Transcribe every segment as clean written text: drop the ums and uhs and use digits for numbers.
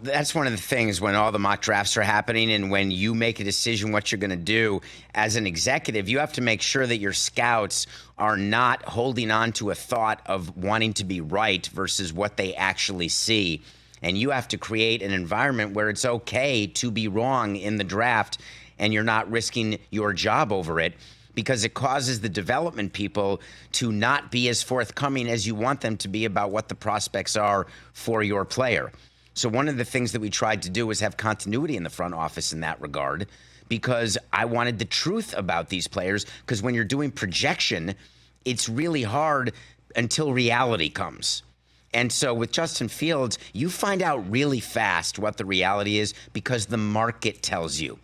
That's one of the things when all the mock drafts are happening and when you make a decision what you're going to do as an executive, you have to make sure that your scouts are not holding on to a thought of wanting to be right versus what they actually see. And you have to create an environment where it's okay to be wrong in the draft and you're not risking your job over it, because it causes the development people to not be as forthcoming as you want them to be about what the prospects are for your player. So one of the things that we tried to do was have continuity in the front office in that regard, because I wanted the truth about these players, because when you're doing projection, it's really hard until reality comes. And so with Justin Fields, you find out really fast what the reality is because the market tells you.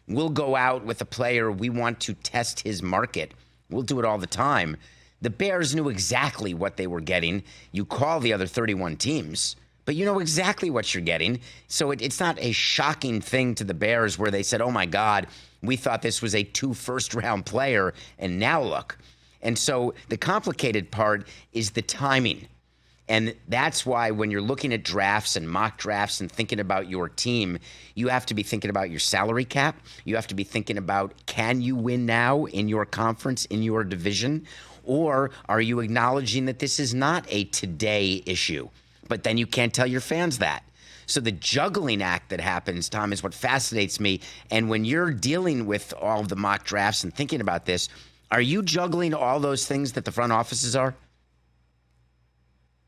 We'll go out with a player, we want to test his market. We'll do it all the time. The Bears knew exactly what they were getting. You call the other 31 teams, but you know exactly what you're getting. So it's not a shocking thing to the Bears where they said, oh my God, we thought this was a 2 first-round player, and now look. And so the complicated part is the timing. And that's why when you're looking at drafts and mock drafts and thinking about your team, you have to be thinking about your salary cap. You have to be thinking about, can you win now in your conference, in your division? Or are you acknowledging that this is not a today issue? But then you can't tell your fans that. So the juggling act that happens, Tom, is what fascinates me. And when you're dealing with all of the mock drafts and thinking about this, are you juggling all those things that the front offices are?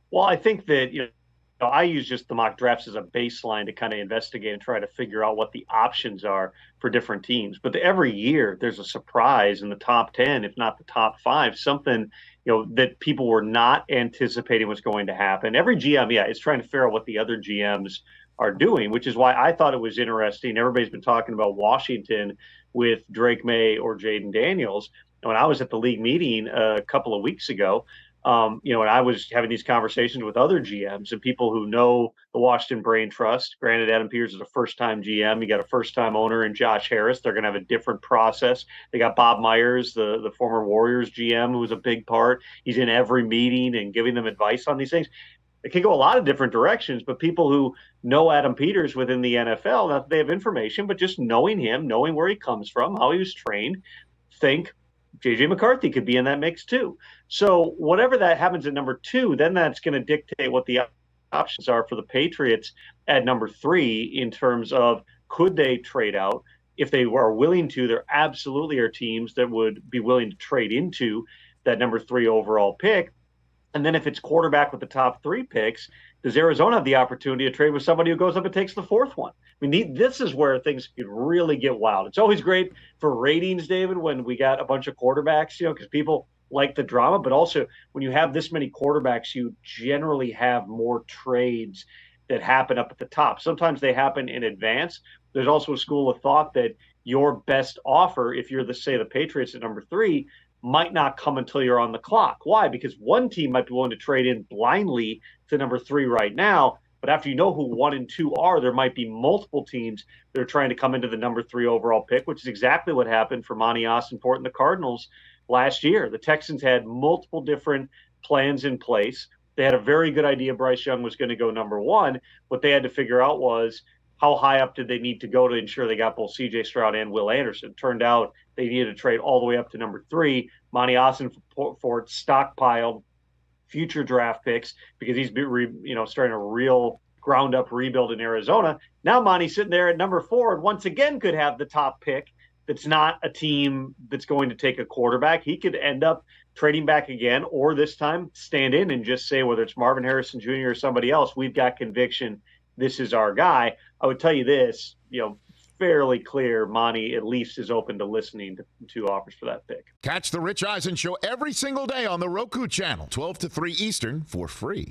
Well, I think that, I use just the mock drafts as a baseline to kind of investigate and try to figure out what the options are for different teams. But every year there's a surprise in the top 10, if not the top 5, something, that people were not anticipating was going to happen. Every GM, is trying to figure out what the other GMs are doing, which is why I thought it was interesting. Everybody's been talking about Washington with Drake May or Jaden Daniels. And when I was at the league meeting a couple of weeks ago, and I was having these conversations with other GMs and people who know the Washington Brain Trust. Granted, Adam Peters is a first-time GM. You got a first-time owner in Josh Harris. They're going to have a different process. They got Bob Myers, the former Warriors GM, who was a big part. He's in every meeting and giving them advice on these things. It can go a lot of different directions, but people who know Adam Peters within the NFL, not that they have information, but just knowing him, knowing where he comes from, how he was trained, think JJ McCarthy could be in that mix too. So whatever that happens at number 2, then that's going to dictate what the options are for the Patriots at number 3 in terms of could they trade out. If they are willing to, there absolutely are teams that would be willing to trade into that number 3 overall pick. And then if it's quarterback with the top 3 picks, does Arizona have the opportunity to trade with somebody who goes up and takes the 4th one? I mean, this is where things could really get wild. It's always great for ratings, David, when we got a bunch of quarterbacks, because people like the drama. But also, when you have this many quarterbacks, you generally have more trades that happen up at the top. Sometimes they happen in advance. There's also a school of thought that your best offer, if you're the Patriots at number 3, might not come until you're on the clock. Why? Because one team might be willing to trade in blindly to number 3 right now, but after you know who 1 and 2 are, there might be multiple teams that are trying to come into the number 3 overall pick, which is exactly what happened for Monty Ossenfort and the Cardinals last year. The Texans had multiple different plans in place. They had a very good idea Bryce Young was going to go number 1. What they had to figure out was how high up did they need to go to ensure they got both C.J. Stroud and Will Anderson. Turned out they needed to trade all the way up to number 3. Monty Ossenfort stockpiled future draft picks because he's starting a real ground up rebuild in Arizona. Now Monty's sitting there at number 4 and once again could have the top pick. That's not a team that's going to take a quarterback. He could end up trading back again, or this time stand in and just say, whether it's Marvin Harrison Jr. or somebody else, we've got conviction. This is our guy. I would tell you this, fairly clear Monty at least is open to listening to offers for that pick. Catch the Rich Eisen Show every single day on the Roku channel, 12 to 3 Eastern, for free.